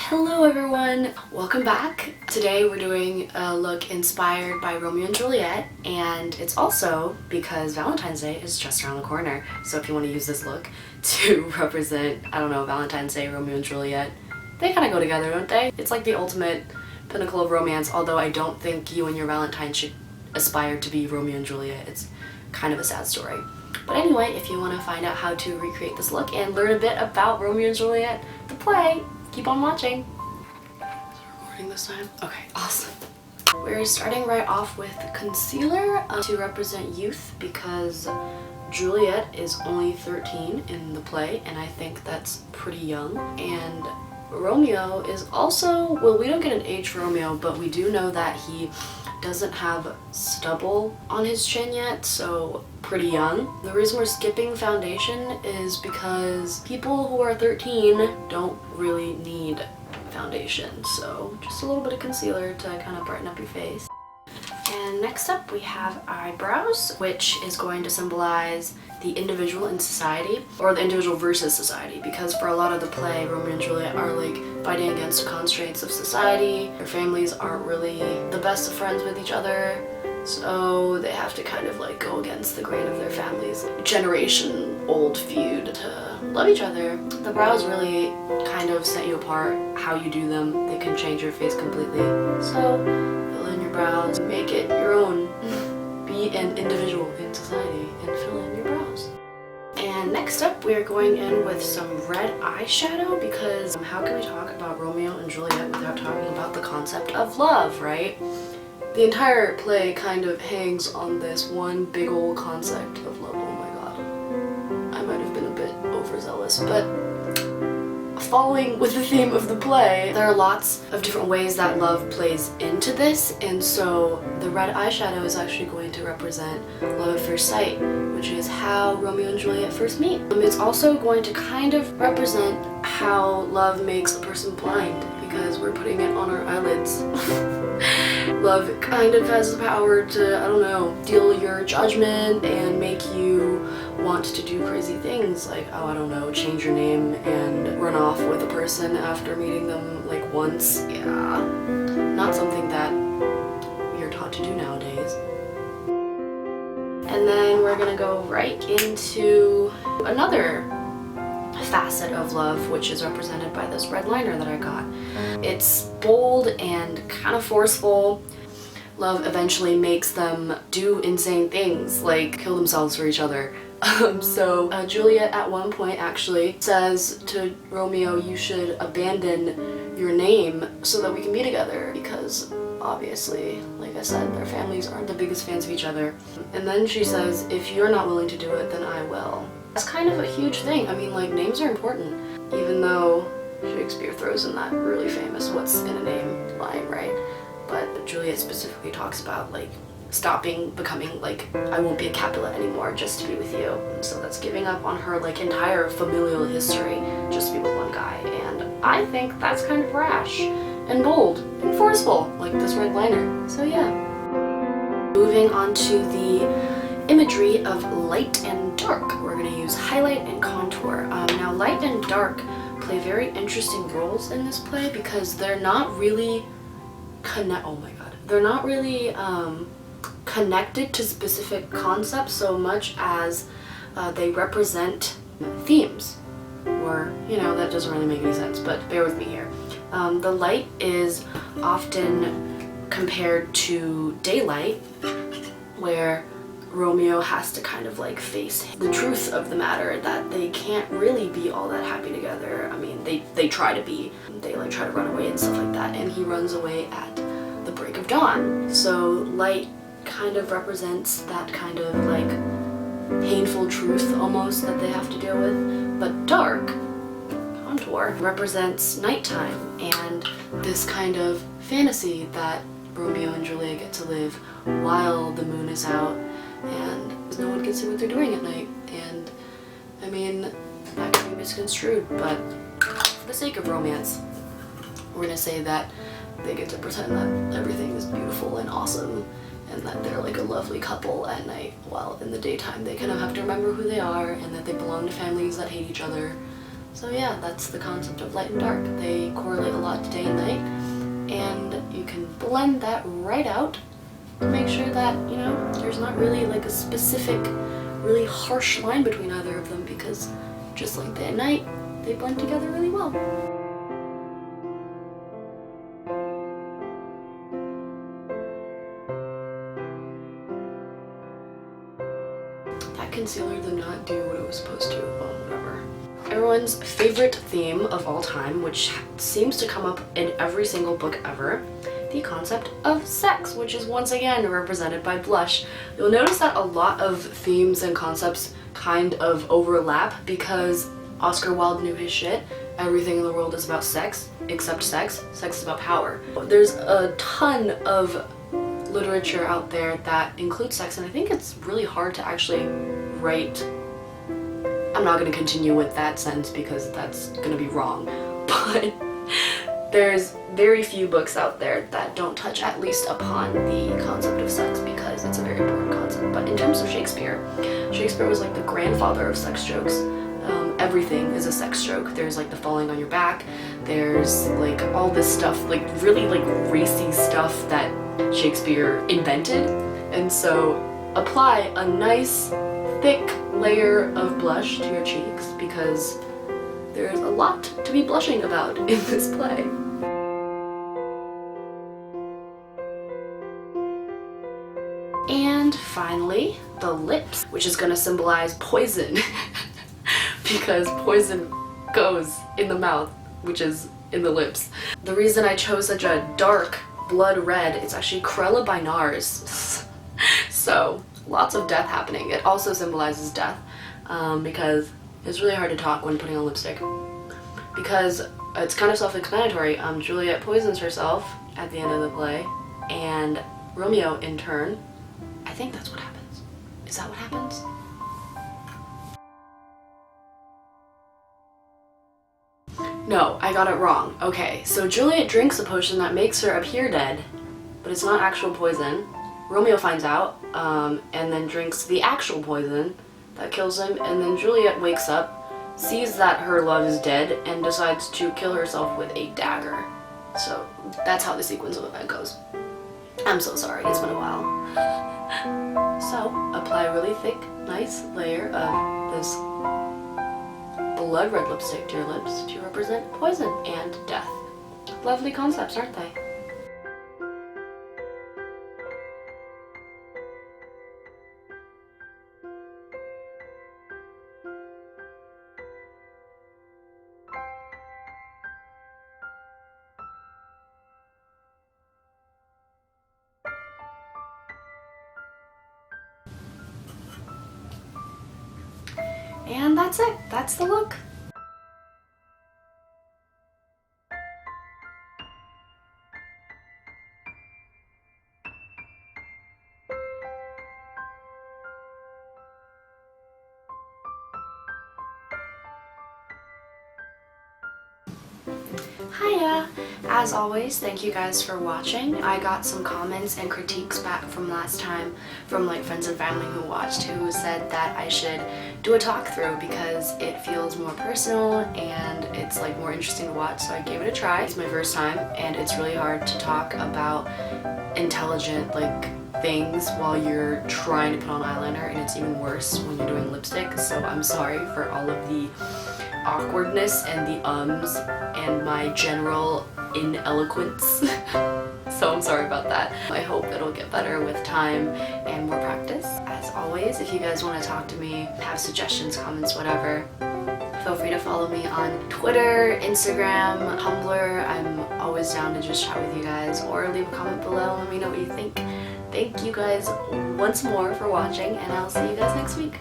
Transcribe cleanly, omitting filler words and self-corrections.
Hello everyone! Welcome back! Today we're doing a look inspired by Romeo and Juliet, and it's also because Valentine's Day is just around the corner. So if you want to use this look to represent, I don't know, Valentine's Day, Romeo and Juliet, they kind of go together, don't they? It's like the ultimate pinnacle of romance, although I don't think you and your Valentine should aspire to be Romeo and Juliet. It's kind of a sad story. But anyway, if you want to find out how to recreate this look and learn a bit about Romeo and Juliet, the play, keep on watching. Is it recording this time? Okay, awesome. We're starting right off with concealer to represent youth because Juliet is only 13 in the play, and I think that's pretty young. And Romeo is also, well, we don't get an age for Romeo, but we do know that he doesn't have stubble on his chin yet, so pretty young. The reason we're skipping foundation is because people who are 13 don't really need foundation, so just a little bit of concealer to kind of brighten up your face. And next up we have eyebrows, which is going to symbolize the individual in society, or the individual versus society, because for a lot of the play, Romeo and Juliet are like fighting against the constraints of society. Their families aren't really the best of friends with each other, so they have to kind of like go against the grain of their family's generation-old feud to love each other. The brows really kind of set you apart. How you do them, they can change your face completely. So fill in your brows, make it your own. Be an individual in society and fill in your brows. And next up we are going in with some red eyeshadow, because how can we talk about Romeo and Juliet without talking about the concept of love, right? The entire play kind of hangs on this one big old concept of love. Oh my god. I might have been a bit overzealous, but following with the theme of the play, there are lots of different ways that love plays into this, and so the red eyeshadow is actually going to represent love at first sight, which is how Romeo and Juliet first meet. It's also going to kind of represent how love makes a person blind, because we're putting it on our eyelids. Love kind of has the power to, I don't know, steal your judgment and make you want to do crazy things like, oh, I don't know, change your name and run off with a person after meeting them like once. Yeah, not something that we are taught to do nowadays. And then we're gonna go right into another facet of love, which is represented by this red liner that I got. It's bold and kind of forceful. Love eventually makes them do insane things like kill themselves for each other. Juliet at one point actually says to Romeo, you should abandon your name so that we can be together, because obviously, like I said, their families aren't the biggest fans of each other. And then she says, if you're not willing to do it, then I will. That's kind of a huge thing. I mean, like, names are important, even though Shakespeare throws in that really famous what's in a name line, right? But Juliet specifically talks about like stopping becoming like, I won't be a Capulet anymore just to be with you. So that's giving up on her like entire familial history just to be with one guy. And I think that's kind of rash and bold and forceful, like this red liner. So yeah. Moving on to the imagery of light and dark. We're going to use highlight and contour. Now light and dark play very interesting roles in this play because they're not really connected to specific concepts so much as they represent themes, or, you know, that doesn't really make any sense, but bear with me here. The light is often compared to daylight, where Romeo has to kind of like face the truth of the matter, that they can't really be all that happy together. I mean, they try to be. They like try to run away and stuff like that, and he runs away at the break of dawn. So light kind of represents that kind of like painful truth almost that they have to deal with, but dark, contour, represents nighttime and this kind of fantasy that Romeo and Juliet get to live while the moon is out and no one can see what they're doing at night. And I mean, that can be misconstrued, but for the sake of romance, we're gonna say that they get to pretend that everything is beautiful and awesome and that they're like a lovely couple at night, while in the daytime they kind of have to remember who they are and that they belong to families that hate each other. So yeah, that's the concept of light and dark. They correlate a lot to day and night, and you can blend that right out to make sure that, you know, there's not really like a specific, really harsh line between either of them, because just like day and night, they blend together really well. That concealer did not do what it was supposed to. Well, whatever. Everyone's favorite theme of all time, which seems to come up in every single book ever, the concept of sex, which is once again represented by blush. You'll notice that a lot of themes and concepts kind of overlap because Oscar Wilde knew his shit. Everything in the world is about sex, except sex. Sex is about power. There's a ton of literature out there that includes sex, and I think it's really hard to actually write. I'm not going to continue with that sentence because that's going to be wrong, but there's very few books out there that don't touch at least upon the concept of sex because it's a very important concept. But in terms of Shakespeare, Shakespeare was like the grandfather of sex jokes. Everything is a sex joke. There's like the falling on your back, there's like all this stuff, like really like racy stuff that Shakespeare invented. And so apply a nice thick layer of blush to your cheeks because there's a lot to be blushing about in this play. And finally, the lips, which is going to symbolize poison because poison goes in the mouth, which is in the lips. The reason I chose such a dark blood red, it's actually Cruella by Nars. So lots of death happening. It also symbolizes death because it's really hard to talk when putting on lipstick because it's kind of self-explanatory. Juliet poisons herself at the end of the play, and Romeo in turn, I think that's what happens. Is that what happens? No, I got it wrong. Okay, so Juliet drinks a potion that makes her appear dead, but it's not actual poison. Romeo finds out, and then drinks the actual poison that kills him, and then Juliet wakes up, sees that her love is dead, and decides to kill herself with a dagger. So that's how the sequence of event goes. I'm so sorry, it's been a while. So apply a really thick, nice layer of this blood red lipstick to your lips to represent poison and death. Lovely concepts, aren't they? And that's it. That's the look. Hiya! As always, thank you guys for watching. I got some comments and critiques back from last time from like friends and family who watched who said that I should do a talk through because it feels more personal and it's like more interesting to watch, so I gave it a try. It's my first time and it's really hard to talk about intelligent like things while you're trying to put on eyeliner, and it's even worse when you're doing lipstick, so I'm sorry for all of the awkwardness and the ums and my general ineloquence. So I'm sorry about that. I hope it'll get better with time and more practice. As always, if you guys want to talk to me, have suggestions, comments, whatever, feel free to follow me on Twitter, Instagram, Tumblr. I'm always down to just chat with you guys, or leave a comment below and let me know what you think. Thank you guys once more for watching, and I'll see you guys next week.